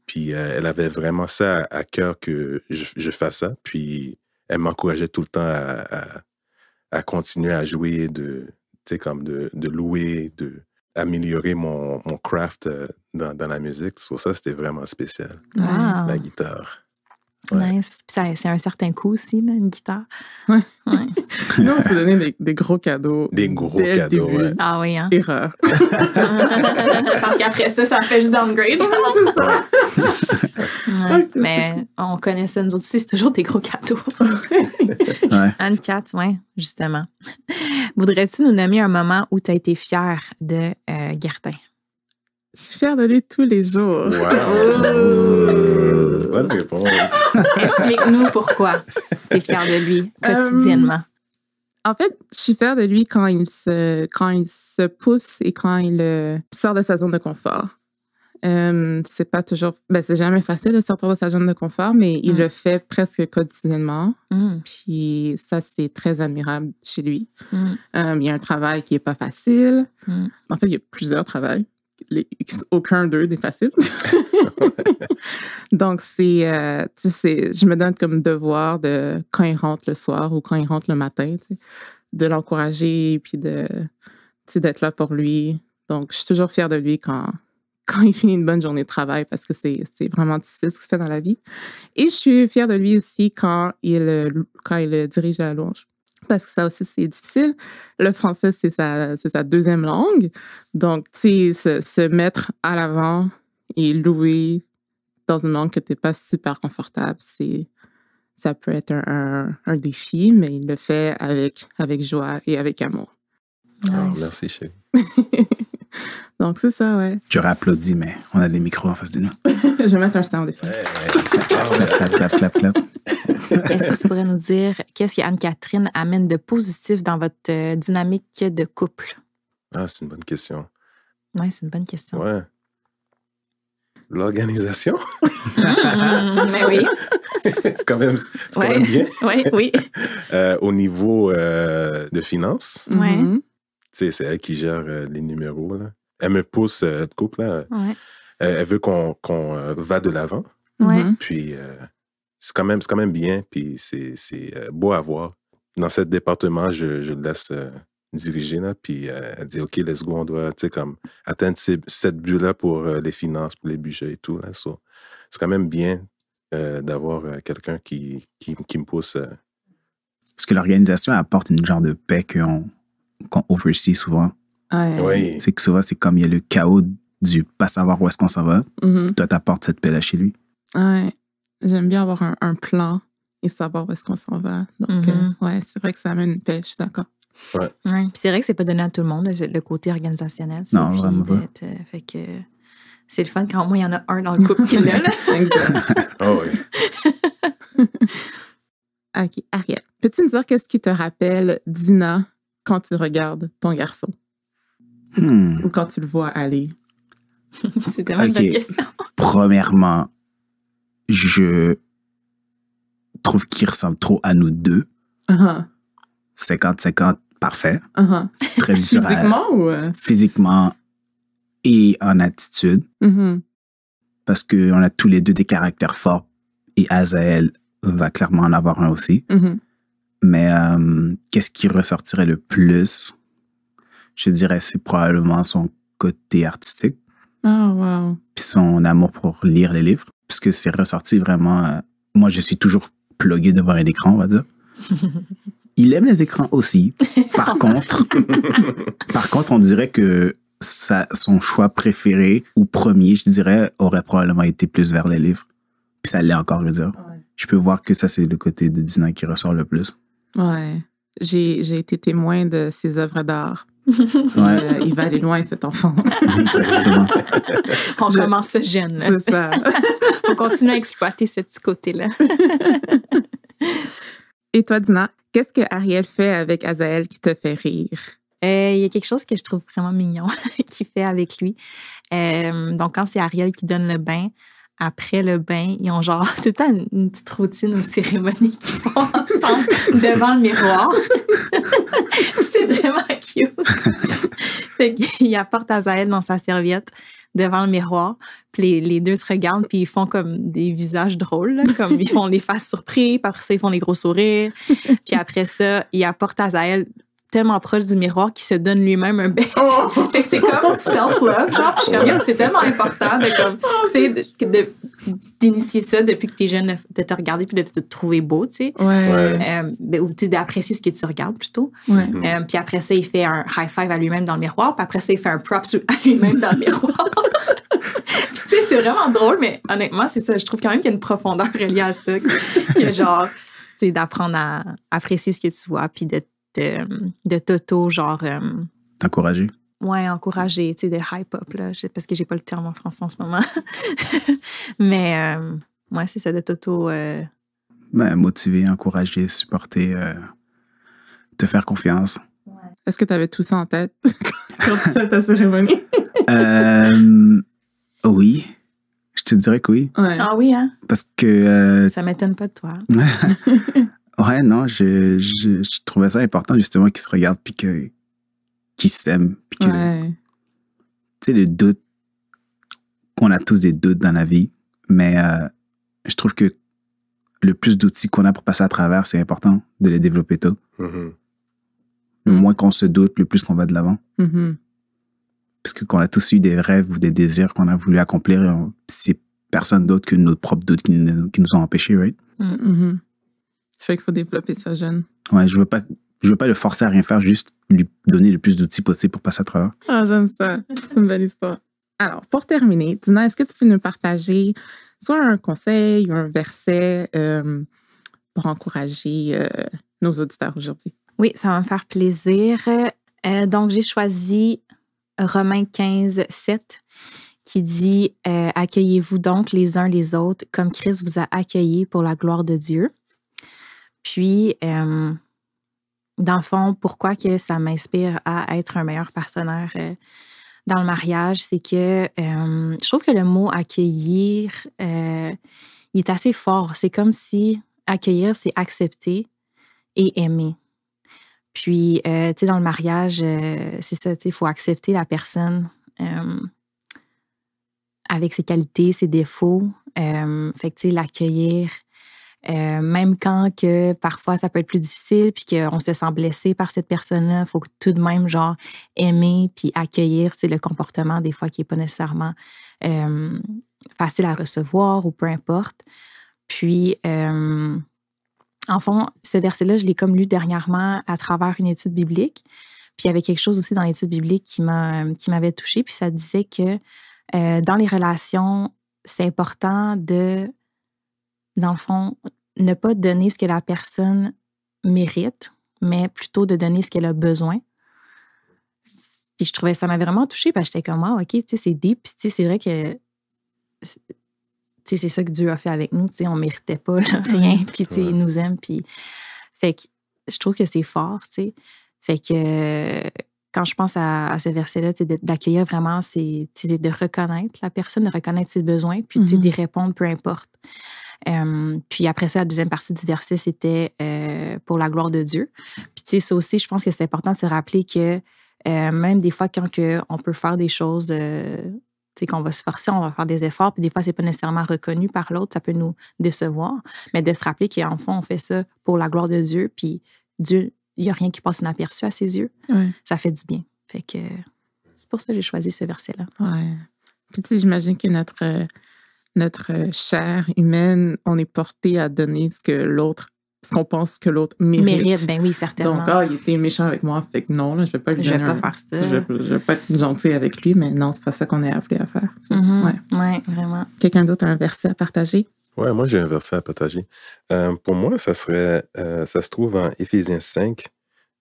Puis elle avait vraiment ça à cœur que je fasse ça. Puis elle m'encourageait tout le temps à continuer à jouer, tu sais, comme de louer, d'améliorer mon craft dans la musique. Sur ça, c'était vraiment spécial. Wow. La guitare. Ouais. Nice. Puis c'est un certain coût aussi, là, une guitare. Ouais. Nous, on s'est donné des gros cadeaux. Des gros cadeaux, ouais. Ah oui, hein? Erreur. Parce qu'après ça fait juste downgrade. C'est ça. Ouais. Mais on connaît ça, nous autres aussi, c'est toujours des gros cadeaux. Ouais. Anne-Cat, oui, justement. Voudrais-tu nous nommer un moment où tu as été fière de Gertin? Je suis fière de lui tous les jours. Wow! Bonne réponse. Explique-nous pourquoi tu es fière de lui quotidiennement. En fait, je suis fière de lui quand il se pousse et quand il sort de sa zone de confort. C'est pas toujours... c'est jamais facile de sortir de sa zone de confort, mais il le fait presque quotidiennement. Puis ça, c'est très admirable chez lui. Il y a un travail qui est pas facile. En fait, il y a plusieurs travails. Aucun d'eux n'est facile. Donc, je me donne comme devoir de, quand il rentre le soir ou quand il rentre le matin, de l'encourager puis d'être là pour lui. Donc, je suis toujours fière de lui quand il finit une bonne journée de travail parce que c'est vraiment difficile ce qu'il fait dans la vie. Et je suis fière de lui aussi quand il dirige la louange. Parce que ça aussi, c'est difficile. Le français, c'est sa deuxième langue. Donc, tu sais, se mettre à l'avant et louer dans une langue que tu n'es pas super confortable, c'est ça peut être un défi, mais il le fait avec joie et avec amour. Nice. Oh, merci, chérie. Donc, c'est ça, ouais. J'aurais applaudi, mais on a des micros en face de nous. Je vais mettre un sound effect. Clap, clap, clap, clap. Est-ce que tu pourrais nous dire qu'est-ce que Anne-Catherine amène de positif dans votre dynamique de couple? Ah, c'est une bonne question. Oui, c'est une bonne question. Ouais. L'organisation? Mais oui. c'est quand même bien. Oui. Au niveau de finances, Ouais. Mhm. tu sais, c'est elle qui gère les numéros. Là. Elle me pousse de couple. Là. Ouais. Elle veut qu'on va de l'avant. Ouais. Mhm. Puis c'est quand même bien. Puis c'est beau à voir. Dans ce département, je le laisse diriger. Là, puis elle dit, OK, let's go, on doit comme, atteindre cette but-là pour les finances, pour les budgets et tout. Là. So, c'est quand même bien d'avoir quelqu'un qui me pousse. Parce que l'organisation apporte une genre de paix qu'on oversee souvent. Ouais. Oui. C'est que souvent, c'est comme il y a le chaos du pas savoir où est-ce qu'on s'en va. Mhm. Toi, t'apportes cette paix-là chez lui. Ouais. J'aime bien avoir un plan et savoir où est-ce qu'on s'en va. Donc, ouais, c'est vrai que ça amène une paix, je suis d'accord. Ouais. Puis c'est vrai que c'est pas donné à tout le monde, le côté organisationnel. Non, puis vraiment pas. fait que c'est le fun quand au moins il y en a un dans le couple qui l'a. Là. Exact. Oh, oui. OK, Ariel, peux-tu me dire qu'est-ce qui te rappelle Dina quand tu regardes ton garçon ou quand tu le vois aller? C'est tellement une Ok. bonne question. Premièrement, je trouve qu'il ressemble trop à nous deux. Uh-huh. 50-50, parfait. Uh-huh. Très visuel. Physiquement ou... Physiquement et en attitude. Mhm. Parce qu'on a tous les deux des caractères forts. Et Azael va clairement en avoir un aussi. Mhm. Mais qu'est-ce qui ressortirait le plus? Je dirais c'est probablement son côté artistique. Oh, wow. Puis son amour pour lire les livres. Parce que c'est ressorti vraiment... moi, je suis toujours plugué devant un écran, on va dire. Il aime les écrans aussi. Par contre, on dirait que son choix préféré ou premier, je dirais, aurait probablement été plus vers les livres. Puis ça l'est encore, je veux dire. Ouais. Je peux voir que ça, c'est le côté de Dina qui ressort le plus. Ouais. J'ai été témoin de ses œuvres d'art. Ouais. Il va aller loin, cet enfant. Exactement. On commence ce jeune. Là. C'est ça. On continue à exploiter ce petit côté-là. Et toi, Dina, qu'est-ce que Ariel fait avec Azael qui te fait rire? Il y a quelque chose que je trouve vraiment mignon qu'il fait avec lui. Donc, quand c'est Ariel qui donne le bain, après le bain, ils ont genre tout le temps une petite routine ou cérémonie qu'ils font ensemble devant le miroir. C'est vraiment cute. Fait qu'il apporte Azael dans sa serviette devant le miroir. Puis les deux se regardent, puis ils font comme des visages drôles, là, comme ils font des faces surpris, puis après ça, ils font des gros sourires. Puis après ça, il apporte Azael tellement proche du miroir qu'il se donne lui-même un bec. Fait que c'est comme self-love, genre. Puis je suis comme, yo, c'est tellement important de comme, tu sais, d'initier ça depuis que t'es jeune, de te regarder puis de te trouver beau, tu sais. Ouais. Ou tu sais, d'apprécier ce que tu regardes plutôt. Ouais. Puis après ça, il fait un high five à lui-même dans le miroir. Puis après ça, il fait un props à lui-même dans le miroir. Puis tu sais, c'est vraiment drôle, mais honnêtement, c'est ça. Je trouve quand même qu'il y a une profondeur reliée à ça. Que genre, tu sais, d'apprendre à apprécier ce que tu vois, puis de t'auto, genre... T'encourager. Ouais, encourager, tu sais, de hype-up, là. Parce que j'ai pas le terme en français en ce moment. Mais, ouais, c'est ça, de t'auto... Motiver, encourager, supporter, te faire confiance. Est-ce que tu avais tout ça en tête quand tu fais ta cérémonie? Oui. Je te dirais que oui. Ouais. Ah oui, hein? Parce que... Ça m'étonne pas de toi. ouais, non, je trouvais ça important, justement, qu'ils se regardent puis qu'ils s'aiment. Puis que, Ouais. tu sais, le doute, on a tous des doutes dans la vie, mais je trouve que le plus d'outils qu'on a pour passer à travers, c'est important de les développer tôt. Mhm. Le moins qu'on se doute, le plus qu'on va de l'avant. Mhm. Parce que qu'on a tous eu des rêves ou des désirs qu'on a voulu accomplir, c'est personne d'autre que nos propres doutes qui nous ont empêchés, right? Mhm. Fait qu'il faut développer ça jeune. Ouais, je veux pas le forcer à rien faire, juste lui donner le plus d'outils possible pour passer à travers. Ah, j'aime ça. C'est une belle histoire. Alors, pour terminer, Dina, est-ce que tu peux nous partager soit un conseil ou un verset pour encourager nos auditeurs aujourd'hui? Oui, ça va me faire plaisir. Donc, j'ai choisi Romains 15, 7, qui dit « Accueillez-vous donc les uns les autres comme Christ vous a accueillis pour la gloire de Dieu. » Puis, dans le fond, pourquoi que ça m'inspire à être un meilleur partenaire dans le mariage, c'est que je trouve que le mot « accueillir », il est assez fort. C'est comme si accueillir, c'est accepter et aimer. Puis, tu sais, dans le mariage, c'est ça, tu sais, il faut accepter la personne avec ses qualités, ses défauts. Fait que, tu sais, l'accueillir, même quand que parfois ça peut être plus difficile puis qu'on se sent blessé par cette personne-là, il faut tout de même, genre, aimer puis accueillir, tu sais, le comportement des fois qui n'est pas nécessairement facile à recevoir ou peu importe. Puis, en fond, ce verset-là, je l'ai comme lu dernièrement à travers une étude biblique. Puis il y avait quelque chose aussi dans l'étude biblique qui m'avait touchée. Puis ça disait que dans les relations, c'est important de, dans le fond, ne pas donner ce que la personne mérite, mais plutôt de donner ce qu'elle a besoin. Puis je trouvais ça m'avait vraiment touchée parce que j'étais comme, OK, tu sais, c'est deep. Puis tu sais, c'est vrai que c'est ça que Dieu a fait avec nous. On ne méritait pas là, rien. Puis il nous aime. Puis, fait que je trouve que c'est fort. T'sais. Fait que quand je pense à ce verset-là, d'accueillir vraiment, c'est de reconnaître la personne, de reconnaître ses besoins, puis d'y répondre, peu importe. Puis après ça, la deuxième partie du verset, c'était pour la gloire de Dieu. Puis ça aussi, je pense que c'est important de se rappeler que même des fois, quand on peut faire des choses... qu'on va se forcer, on va faire des efforts, puis des fois, c'est pas nécessairement reconnu par l'autre, ça peut nous décevoir, mais de se rappeler qu'en fond, on fait ça pour la gloire de Dieu, puis Dieu, il n'y a rien qui passe inaperçu à ses yeux. Ouais. Ça fait du bien. Fait que c'est pour ça que j'ai choisi ce verset-là. Ouais. Puis tu sais, j'imagine que notre chair humaine, on est porté à donner ce qu'on pense que l'autre mérite. Ben oui, certainement. Donc, il était méchant avec moi, fait que non, là, je vais pas lui donner faire ça. Je vais pas être gentil avec lui, mais non, c'est pas ça qu'on est appelé à faire. Ouais, vraiment. Quelqu'un d'autre a un verset à partager? Ouais, moi, j'ai un verset à partager. Pour moi, ça se trouve en Éphésiens 5,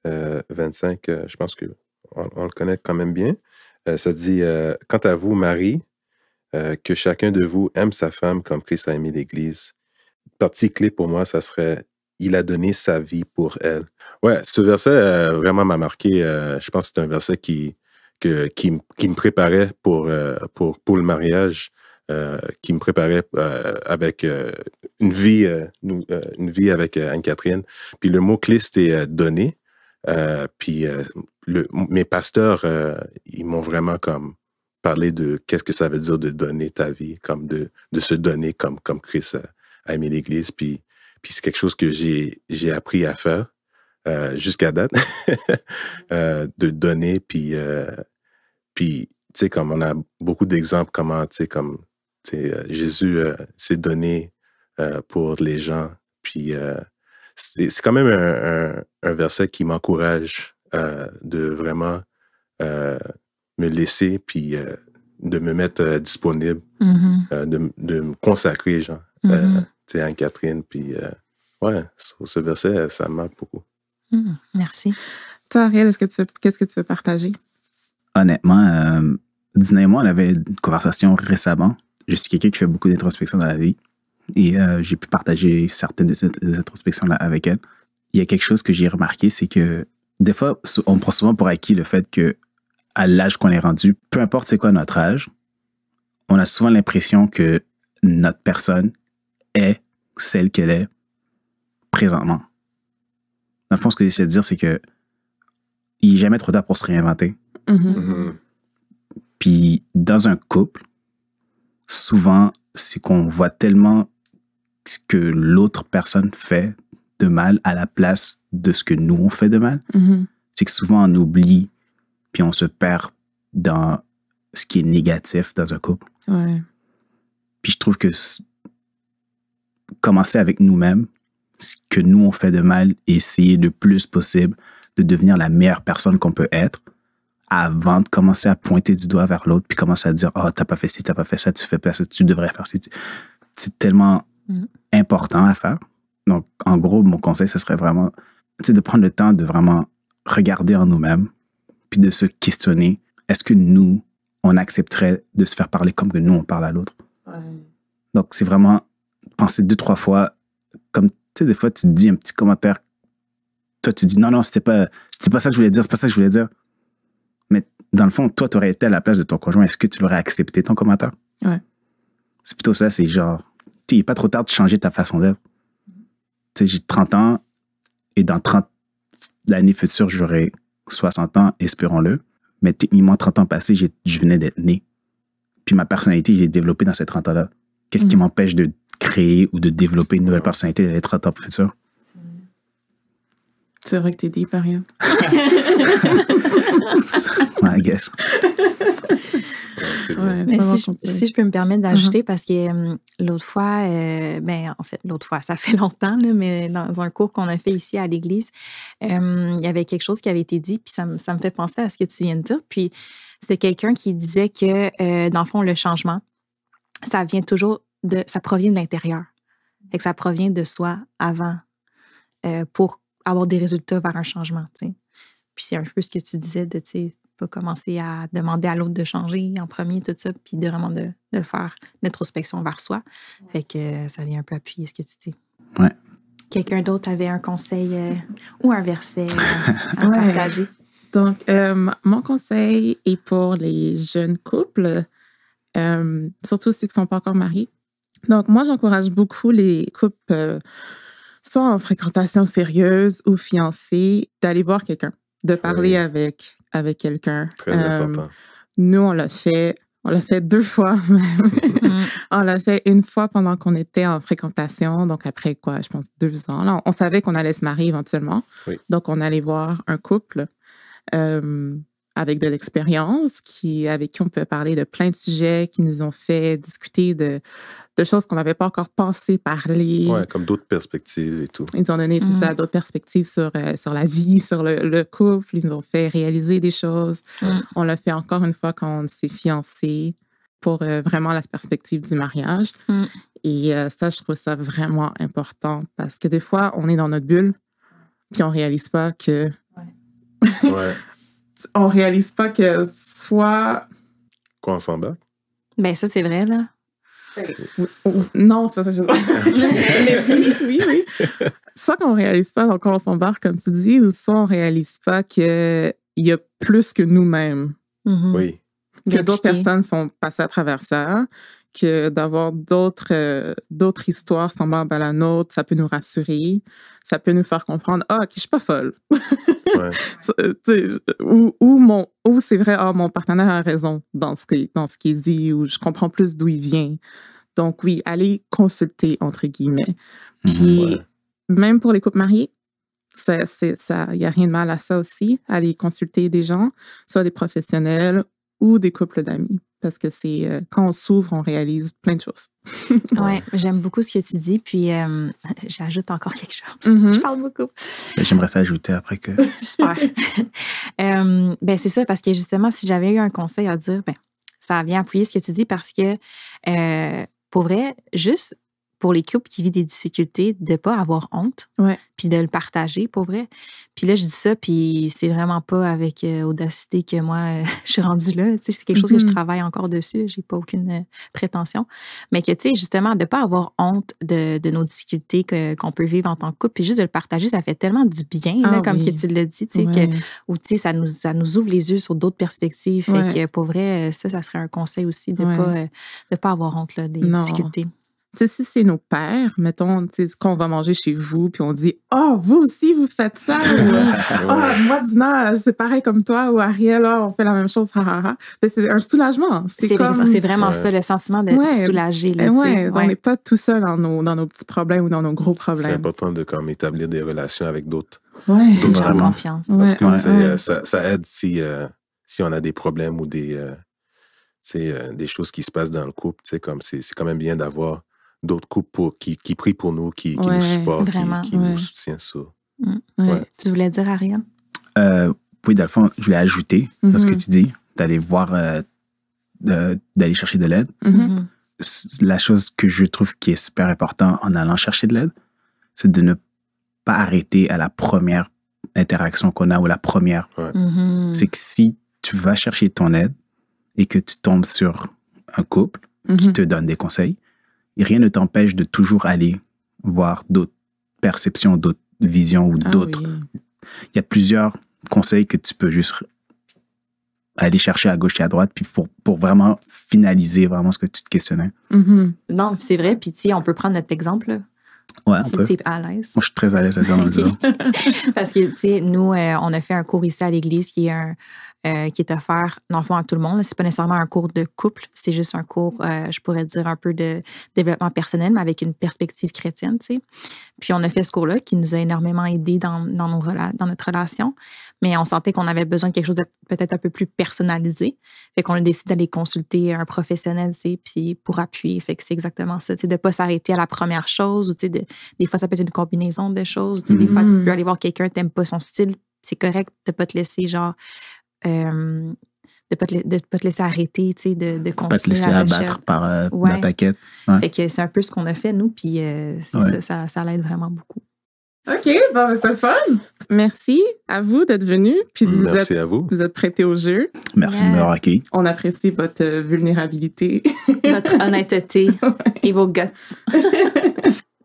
25. Je pense qu'on le connaît quand même bien. Ça dit, « Quant à vous, Marie, que chacun de vous aime sa femme comme Christ a aimé l'Église. » Partie clé pour moi, ça serait « Il a donné sa vie pour elle. » Ouais, ce verset vraiment m'a marqué. Je pense que c'est un verset qui me préparait pour le mariage, qui me préparait avec une vie avec Anne-Catherine. Puis le mot-clé, c'était « donner ». Puis mes pasteurs, ils m'ont vraiment comme parlé de qu'est-ce que ça veut dire de donner ta vie, comme de se donner comme Christ a aimé l'Église. Puis c'est quelque chose que j'ai appris à faire jusqu'à date, de donner. Puis tu sais, comme on a beaucoup d'exemples comment, tu sais, comme Jésus s'est donné pour les gens. Puis c'est quand même un verset qui m'encourage de vraiment me laisser, puis de me mettre disponible, de me consacrer, genre, tu sais, à Anne-Catherine. Puis, ouais, ce verset, ça me marque beaucoup. Merci. Toi, Ariel, qu'est-ce que tu veux partager? Honnêtement, Dina et moi, on avait une conversation récemment. Je suis quelqu'un qui fait beaucoup d'introspection dans la vie. Et j'ai pu partager certaines de ces introspections-là avec elle. Il y a quelque chose que j'ai remarqué, c'est que des fois, on prend souvent pour acquis le fait que à l'âge qu'on est rendu, peu importe c'est quoi notre âge, on a souvent l'impression que notre personne est celle qu'elle est présentement. Dans le fond, ce que j'essaie de dire, c'est que il n'est jamais trop tard pour se réinventer. Puis, dans un couple, souvent, c'est qu'on voit tellement ce que l'autre personne fait de mal à la place de ce que nous, on fait de mal. C'est que souvent, on oublie puis on se perd dans ce qui est négatif dans un couple. Ouais. Puis je trouve que commencer avec nous-mêmes, ce que nous, on fait de mal, et essayer le plus possible de devenir la meilleure personne qu'on peut être avant de commencer à pointer du doigt vers l'autre puis commencer à dire « Oh, t'as pas fait ci, t'as pas fait ça, tu fais pas ça, tu devrais faire ci. » C'est tellement important à faire. Donc, en gros, mon conseil, ce serait vraiment de prendre le temps de vraiment regarder en nous-mêmes, puis de se questionner, est-ce que nous, on accepterait de se faire parler comme que nous, on parle à l'autre? Ouais. Donc, c'est vraiment penser 2-3 fois, comme, tu sais, des fois, tu te dis un petit commentaire, toi, tu dis, non, c'était pas ça que je voulais dire, c'est pas ça que je voulais dire. Mais dans le fond, toi, tu aurais été à la place de ton conjoint, est-ce que tu l'aurais accepté, ton commentaire? Ouais. C'est plutôt ça, c'est genre, tu sais, il n'est pas trop tard de changer ta façon d'être. Tu sais, j'ai 30 ans, et dans 30 l'année future, j'aurai 60 ans, espérons-le. Mais techniquement, 30 ans passés, je venais d'être né. Puis ma personnalité, je l'ai développée dans ces 30 ans-là. Qu'est-ce qui m'empêche de créer ou de développer une nouvelle personnalité dans les 30 ans futurs? C'est vrai que t'es deep, Ariane. I guess. Ouais, Mais vraiment si je peux me permettre d'ajouter, parce que l'autre fois, ça fait longtemps, là, mais dans un cours qu'on a fait ici à l'église, il y avait quelque chose qui avait été dit, puis ça me fait penser à ce que tu viens de dire. Puis c'était quelqu'un qui disait que, dans le fond, le changement, ça provient de l'intérieur. Fait que ça provient de soi avant pour avoir des résultats vers un changement, tu sais. Puis c'est un peu ce que tu disais de, tu sais, pas commencer à demander à l'autre de changer en premier, tout ça, puis de vraiment de le faire, l'introspection vers soi. Fait que ça vient un peu appuyer ce que tu dis. Ouais. Quelqu'un d'autre avait un conseil ou un verset à partager? Donc, mon conseil est pour les jeunes couples, surtout ceux qui ne sont pas encore mariés. Donc, moi, j'encourage beaucoup les couples, soit en fréquentation sérieuse ou fiancés, d'aller voir quelqu'un, de parler avec quelqu'un. Très important. Nous, on l'a fait 2 fois même. On l'a fait une fois pendant qu'on était en fréquentation, donc après quoi, je pense 2 ans. Là, on savait qu'on allait se marier éventuellement. Oui. Donc, on allait voir un couple avec de l'expérience, avec qui on peut parler de plein de sujets, qui nous ont fait discuter de choses qu'on n'avait pas encore pensé parler. Oui, comme d'autres perspectives et tout. Ils nous ont donné, c'est ça, d'autres perspectives sur la vie, sur le couple. Ils nous ont fait réaliser des choses. On l'a fait encore une fois quand on s'est fiancés pour vraiment la perspective du mariage. Et ça, je trouve ça vraiment important parce que des fois, on est dans notre bulle puis on réalise pas que... Ouais. On réalise pas que soit... Quoi, on s'embarque? Ben ça, c'est vrai, là. Non, c'est pas ça que je veux dire. Oui. Soit qu'on réalise pas, donc on s'embarque, comme tu dis, ou soit on réalise pas qu'il y a plus que nous-mêmes. Oui. Que d'autres personnes sont passées à travers ça, que d'avoir d'autres histoires semblables à la nôtre, ça peut nous rassurer, ça peut nous faire comprendre, OK, je suis pas folle. Ouais. ou c'est vrai, mon partenaire a raison dans ce qu'il dit, ou je comprends plus d'où il vient. Donc oui, allez consulter, entre guillemets. Puis même pour les couples mariés, il n'y a rien de mal à ça aussi, aller consulter des gens, soit des professionnels ou des couples d'amis. Parce que c'est quand on s'ouvre, on réalise plein de choses. Oui, j'aime beaucoup ce que tu dis. Puis, j'ajoute encore quelque chose. Je parle beaucoup. J'aimerais ça ajouter après que... Super. Ben, c'est ça, parce que justement, si j'avais eu un conseil à dire, ben, ça vient appuyer ce que tu dis parce que, pour vrai, juste pour les couples qui vivent des difficultés, de ne pas avoir honte, puis de le partager, pour vrai. Puis là, je dis ça, puis c'est vraiment pas avec audacité que moi, je suis rendue là. Tu sais, c'est quelque chose que je travaille encore dessus. J'ai pas aucune prétention. Mais que, tu sais, justement, de ne pas avoir honte de nos difficultés qu'on peut vivre en tant que couple, puis juste de le partager, ça fait tellement du bien, là, comme que tu l'as dit, tu sais, ou tu sais, ça nous ouvre les yeux sur d'autres perspectives. Fait que, pour vrai, ça serait un conseil aussi de pas avoir honte là, des difficultés. Tu sais, si c'est nos pères, mettons, quand on va manger chez vous, puis on dit « Oh, vous aussi, vous faites ça! » ou « Oh, moi, Dina, c'est pareil comme toi. » ou « Ariel, on fait la même chose. » C'est un soulagement. C'est vraiment ça, le sentiment de soulager. On n'est pas tout seul dans nos petits problèmes ou dans nos gros problèmes. C'est important de établir des relations avec d'autres. D'autres gens de confiance. Parce que ça aide si on a des problèmes ou des choses qui se passent dans le couple. C'est quand même bien d'avoir d'autres couples qui prient pour nous, qui nous supportent, qui nous soutiennent ça. Tu voulais dire, Ariane? Oui, dans le fond, je voulais ajouter dans ce que tu dis, d'aller voir, d'aller chercher de l'aide. La chose que je trouve qui est super important en allant chercher de l'aide, c'est de ne pas arrêter à la première interaction qu'on a ou la première. Mhm. C'est que si tu vas chercher ton aide et que tu tombes sur un couple qui te donne des conseils, rien ne t'empêche de toujours aller voir d'autres perceptions, d'autres visions ou d'autres. Oui. Il y a plusieurs conseils que tu peux juste aller chercher à gauche et à droite puis pour vraiment finaliser vraiment ce que tu te questionnais. Non, c'est vrai. Puis, tu sais, on peut prendre notre exemple, là, Ouais, si on peut. tu es à l'aise. Moi, je suis très à l'aise à dire dans le Ok. Parce que, tu sais, nous, on a fait un cours ici à l'église qui est offert, dans le fond, à tout le monde. C'est pas nécessairement un cours de couple, c'est juste un cours, je pourrais dire, un peu de développement personnel, mais avec une perspective chrétienne, tu sais. Puis on a fait ce cours-là qui nous a énormément aidés dans notre relation, mais on sentait qu'on avait besoin de quelque chose de peut-être un peu plus personnalisé. Fait qu'on a décidé d'aller consulter un professionnel, tu sais, puis pour appuyer. Fait que c'est exactement ça, tu sais, de pas s'arrêter à la première chose, ou tu sais, des fois, ça peut être une combinaison de choses. Tu sais, des fois, tu peux aller voir quelqu'un, t'aimes pas son style, c'est correct de pas te laisser, genre, de pas te laisser arrêter, tu sais, de continuer pas te laisser la abattre recherche. par Ouais. dans ta quête. Ouais. Fait que c'est un peu ce qu'on a fait, nous, puis c'est ça l'aide vraiment beaucoup. OK, bon, c'est le fun. Merci à vous d'être venus. Puis Merci à vous. Vous êtes prêtés au jeu. Merci de m'avoir accueilli. On apprécie votre vulnérabilité. Votre honnêteté et vos guts.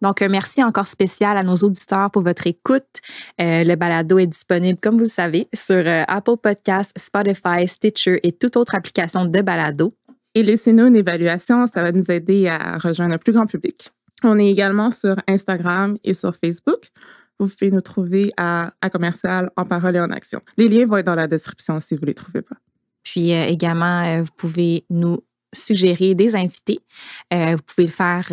Donc, un merci encore spécial à nos auditeurs pour votre écoute. Le balado est disponible, comme vous le savez, sur Apple Podcasts, Spotify, Stitcher et toute autre application de balado. Et laissez-nous une évaluation, ça va nous aider à rejoindre un plus grand public. On est également sur Instagram et sur Facebook. Vous pouvez nous trouver à commercial En Parole et En Action. Les liens vont être dans la description si vous ne les trouvez pas. Puis également, vous pouvez nous suggérer des invités. Vous pouvez le faire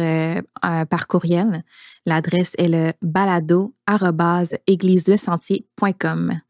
par courriel. L'adresse est le balado@égliselesentier.com.